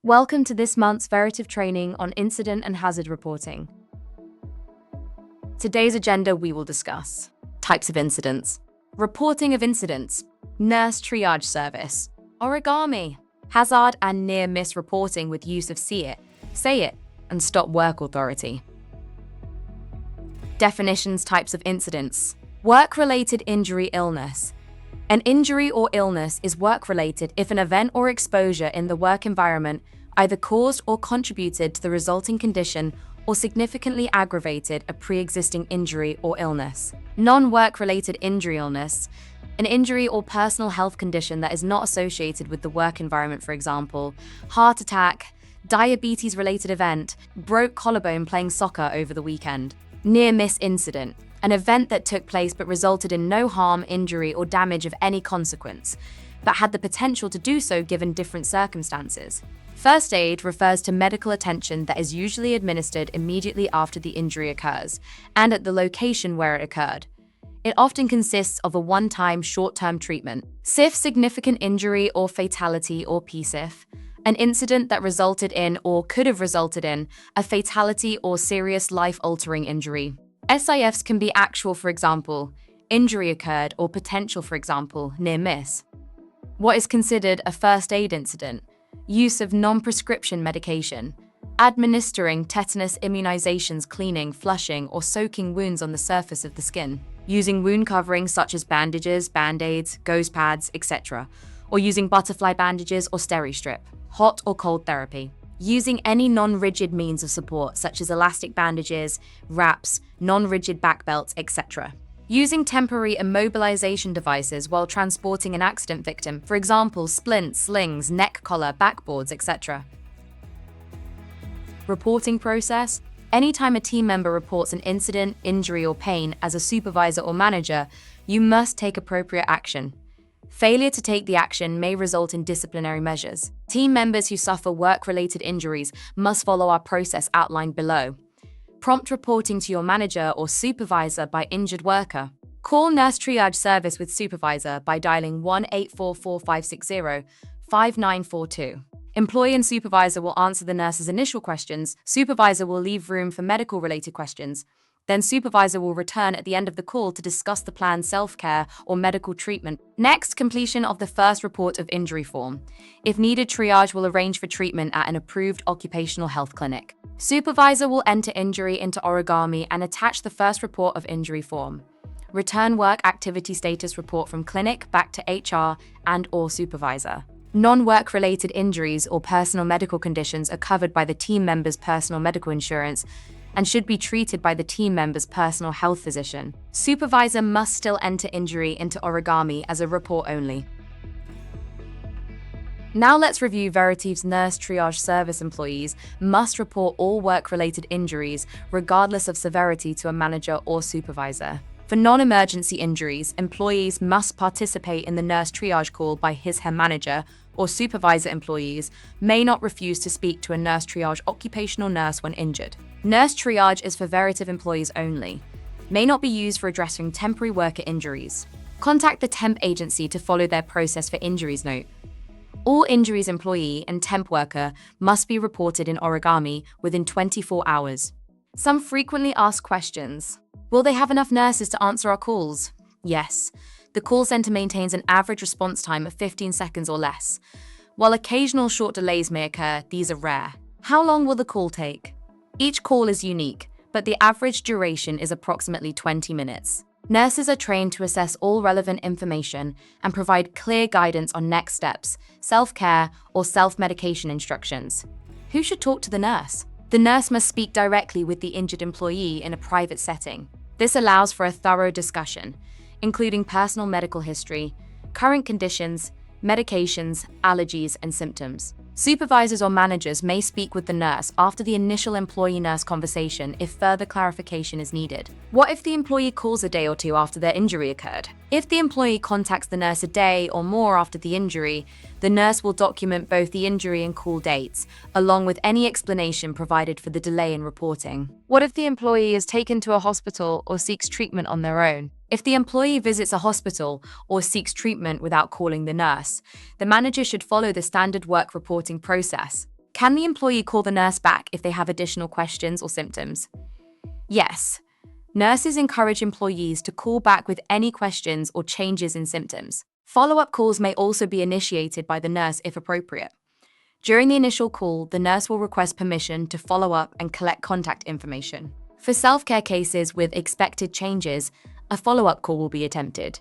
Welcome to this month's Veritiv training on incident and hazard reporting. Today's agenda we will discuss types of incidents, reporting of incidents, nurse triage service, origami, hazard and near-miss reporting with use of see it, say it, and stop work authority. Definitions, types of incidents, work-related injury illness. An injury or illness is work-related if an event or exposure in the work environment either caused or contributed to the resulting condition or significantly aggravated a pre-existing injury or illness. Non-work-related injury illness, an injury or personal health condition that is not associated with the work environment, for example, heart attack, diabetes-related event, broke collarbone playing soccer over the weekend. Near-miss incident, an event that took place but resulted in no harm, injury, or damage of any consequence, but had the potential to do so given different circumstances. First aid refers to medical attention that is usually administered immediately after the injury occurs, and at the location where it occurred. It often consists of a one-time, short-term treatment. SIF, significant injury or fatality, or PSIF, an incident that resulted in or could have resulted in a fatality or serious life-altering injury. SIFs can be actual, for example, injury occurred, or potential, for example, near miss. What is considered a first aid incident? Use of non-prescription medication, administering tetanus immunizations, cleaning, flushing, or soaking wounds on the surface of the skin, using wound coverings such as bandages, band-aids, gauze pads, etc., or using butterfly bandages or steri-strip, hot or cold therapy. Using any non-rigid means of support such as elastic bandages, wraps, non-rigid back belts, etc. Using temporary immobilization devices while transporting an accident victim, for example, splints, slings, neck collar, backboards, etc. Reporting process. Anytime a team member reports an incident, injury, or pain as a supervisor or manager, you must take appropriate action. Failure to take the action may result in disciplinary measures. Team members who suffer work-related injuries must follow our process outlined below. Prompt reporting to your manager or supervisor by injured worker. Call nurse triage service with supervisor by dialing 1-844-560-5942. Employee and supervisor will answer the nurse's initial questions. Supervisor will leave room for medical-related questions. Then supervisor will return at the end of the call to discuss the planned self-care or medical treatment. Next, completion of the first report of injury form. If needed, triage will arrange for treatment at an approved occupational health clinic. Supervisor will enter injury into origami and attach the first report of injury form. Return work activity status report from clinic back to HR and/or supervisor. Non-work-related injuries or personal medical conditions are covered by the team member's personal medical insurance and should be treated by the team member's personal health physician. Supervisor must still enter injury into origami as a report only. Now let's review Veritiv's nurse triage service. Employees must report all work-related injuries, regardless of severity, to a manager or supervisor. For non-emergency injuries, employees must participate in the nurse triage call by his/her manager or supervisor. Employees may not refuse to speak to a nurse triage occupational nurse when injured. Nurse triage is for Veritiv employees only. May not be used for addressing temporary worker injuries. Contact the temp agency to follow their process for injuries. Note: all injuries employee and temp worker must be reported in origami within 24 hours. Some frequently asked questions. Will they have enough nurses to answer our calls? Yes. The call center maintains an average response time of 15 seconds or less. While occasional short delays may occur, these are rare. How long will the call take? Each call is unique, but the average duration is approximately 20 minutes. Nurses are trained to assess all relevant information and provide clear guidance on next steps, self-care, or self-medication instructions. Who should talk to the nurse? The nurse must speak directly with the injured employee in a private setting. This allows for a thorough discussion, including personal medical history, current conditions, medications, allergies, and symptoms. Supervisors or managers may speak with the nurse after the initial employee-nurse conversation if further clarification is needed. What if the employee calls a day or two after their injury occurred? If the employee contacts the nurse a day or more after the injury, the nurse will document both the injury and call dates, along with any explanation provided for the delay in reporting. What if the employee is taken to a hospital or seeks treatment on their own? If the employee visits a hospital or seeks treatment without calling the nurse, the manager should follow the standard work reporting process. Can the employee call the nurse back if they have additional questions or symptoms? Yes. Nurses encourage employees to call back with any questions or changes in symptoms. Follow-up calls may also be initiated by the nurse if appropriate. During the initial call, the nurse will request permission to follow up and collect contact information. For self-care cases with expected changes, a follow-up call will be attempted.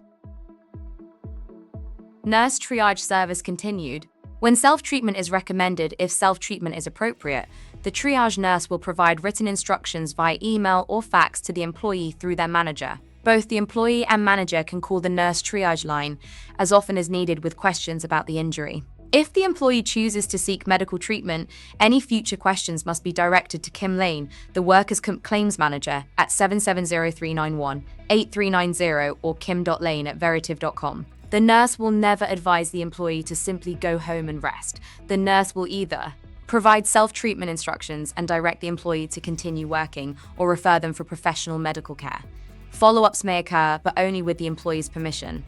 Nurse triage service continued. When self-treatment is recommended if self-treatment is appropriate, the triage nurse will provide written instructions via email or fax to the employee through their manager. Both the employee and manager can call the nurse triage line as often as needed with questions about the injury. If the employee chooses to seek medical treatment, any future questions must be directed to Kim Lane, the workers' claims manager, at 770391-8390 or kim.lane@veritiv.com. The nurse will never advise the employee to simply go home and rest. The nurse will either provide self-treatment instructions and direct the employee to continue working or refer them for professional medical care. Follow-ups may occur, but only with the employee's permission.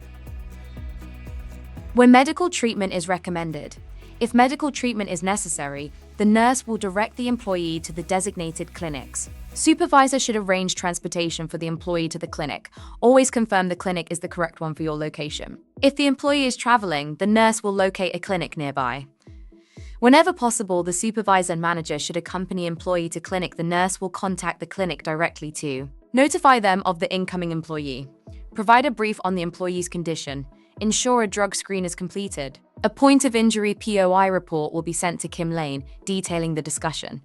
When medical treatment is recommended, if medical treatment is necessary, the nurse will direct the employee to the designated clinics. Supervisor should arrange transportation for the employee to the clinic. Always confirm the clinic is the correct one for your location. If the employee is traveling, the nurse will locate a clinic nearby. Whenever possible, the supervisor and manager should accompany employee to clinic. The nurse will contact the clinic directly to notify them of the incoming employee. Provide a brief on the employee's condition. Ensure a drug screen is completed. A point of injury POI report will be sent to Kim Lane, detailing the discussion.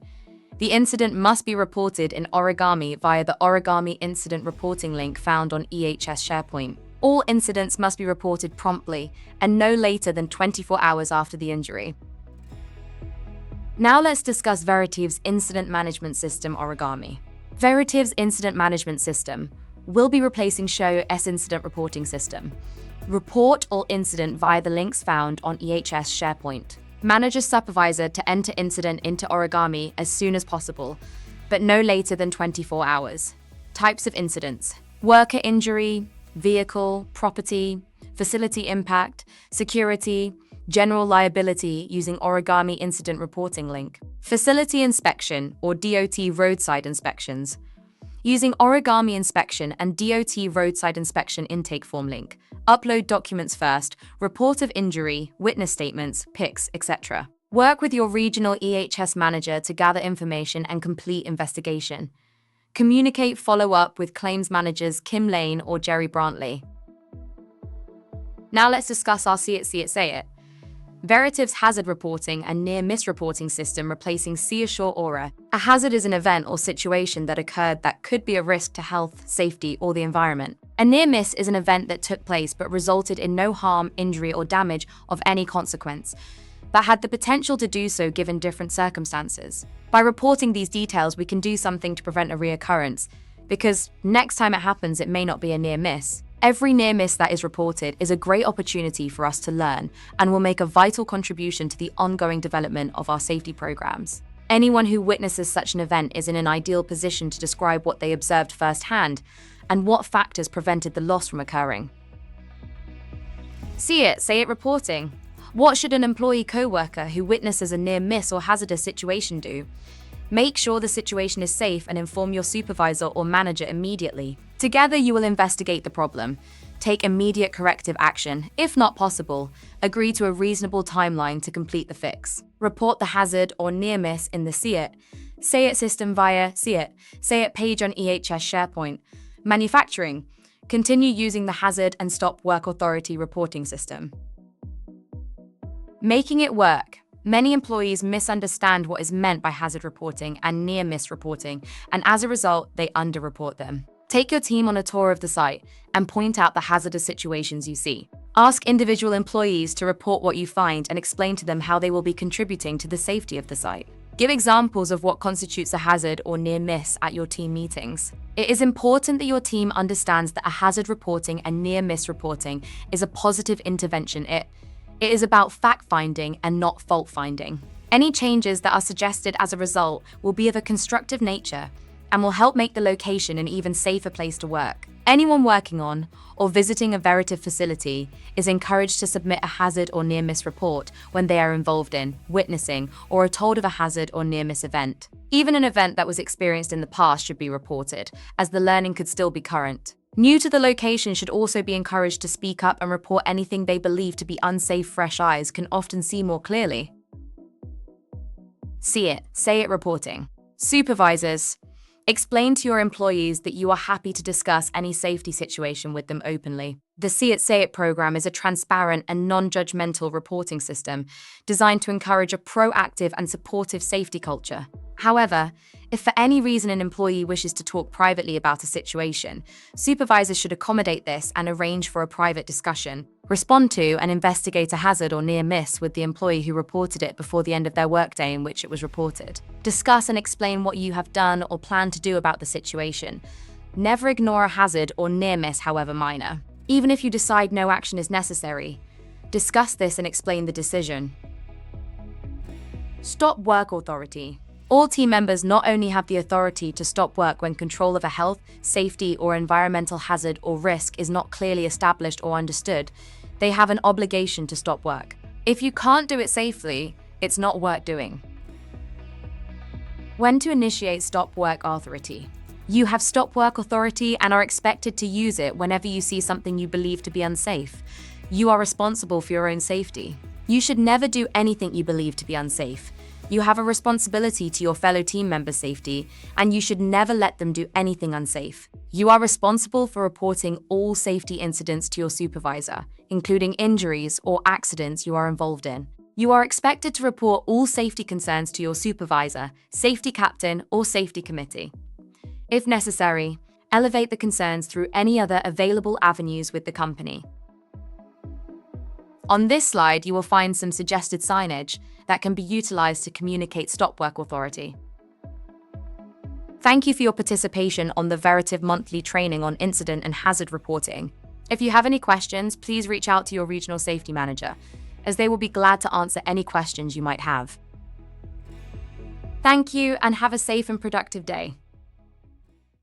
The incident must be reported in Origami via the Origami Incident Reporting link found on EHS SharePoint. All incidents must be reported promptly and no later than 24 hours after the injury. Now let's discuss Veritiv's Incident Management System Origami. Veritiv's Incident Management System will be replacing SHO's Incident Reporting System. Report all incident via the links found on EHS SharePoint. Manage a supervisor to enter incident into Origami as soon as possible, but no later than 24 hours. Types of incidents: worker injury, vehicle, property, facility impact, security, general liability using Origami Incident Reporting link. Facility inspection or DOT roadside inspections. Using Origami Inspection and DOT Roadside Inspection Intake Form link. Upload documents first, report of injury, witness statements, pics, etc. Work with your regional EHS manager to gather information and complete investigation. Communicate follow-up with claims managers Kim Lane or Jerry Brantley. Now let's discuss our See It, Say It. Veritiv's hazard reporting and near-miss reporting system replacing SeeAssure Aura. A hazard is an event or situation that occurred that could be a risk to health, safety, or the environment. A near-miss is an event that took place but resulted in no harm, injury, or damage of any consequence, but had the potential to do so given different circumstances. By reporting these details, we can do something to prevent a reoccurrence, because next time it happens, it may not be a near-miss. Every near miss that is reported is a great opportunity for us to learn and will make a vital contribution to the ongoing development of our safety programs. Anyone who witnesses such an event is in an ideal position to describe what they observed firsthand and what factors prevented the loss from occurring. See It, Say It reporting. What should an employee co-worker who witnesses a near miss or hazardous situation do? Make sure the situation is safe and inform your supervisor or manager immediately. Together, you will investigate the problem, take immediate corrective action. If not possible, agree to a reasonable timeline to complete the fix. Report the hazard or near miss in the See It, Say It system via See It, Say It page on EHS SharePoint. Manufacturing. Continue using the Hazard and Stop Work Authority reporting system. Making it work. Many employees misunderstand what is meant by hazard reporting and near-miss reporting, and as a result, they underreport them. Take your team on a tour of the site and point out the hazardous situations you see. Ask individual employees to report what you find and explain to them how they will be contributing to the safety of the site. Give examples of what constitutes a hazard or near-miss at your team meetings. It is important that your team understands that a hazard reporting and near-miss reporting is a positive intervention. It is about fact-finding and not fault-finding. Any changes that are suggested as a result will be of a constructive nature and will help make the location an even safer place to work. Anyone working on or visiting a Veritiv facility is encouraged to submit a hazard or near-miss report when they are involved in, witnessing, or are told of a hazard or near-miss event. Even an event that was experienced in the past should be reported, as the learning could still be current. New to the location should also be encouraged to speak up and report anything they believe to be unsafe. Fresh eyes can often see more clearly. See it, say it reporting. Supervisors, explain to your employees that you are happy to discuss any safety situation with them openly. The See It, Say It program is a transparent and non-judgmental reporting system designed to encourage a proactive and supportive safety culture. However, if for any reason an employee wishes to talk privately about a situation, supervisors should accommodate this and arrange for a private discussion. Respond to and investigate a hazard or near miss with the employee who reported it before the end of their workday in which it was reported. Discuss and explain what you have done or plan to do about the situation. Never ignore a hazard or near miss, however minor. Even if you decide no action is necessary, discuss this and explain the decision. Stop work authority. All team members not only have the authority to stop work when control of a health, safety, or environmental hazard or risk is not clearly established or understood, they have an obligation to stop work. If you can't do it safely, it's not worth doing. When to initiate stop work authority. You have stop work authority and are expected to use it whenever you see something you believe to be unsafe. You are responsible for your own safety. You should never do anything you believe to be unsafe. You have a responsibility to your fellow team members' safety, and you should never let them do anything unsafe. You are responsible for reporting all safety incidents to your supervisor, including injuries or accidents you are involved in. You are expected to report all safety concerns to your supervisor, safety captain, or safety committee. If necessary, elevate the concerns through any other available avenues with the company. On this slide, you will find some suggested signage that can be utilized to communicate stop work authority. Thank you for your participation on the Veritiv monthly training on incident and hazard reporting. If you have any questions, please reach out to your regional safety manager, as they will be glad to answer any questions you might have. Thank you and have a safe and productive day.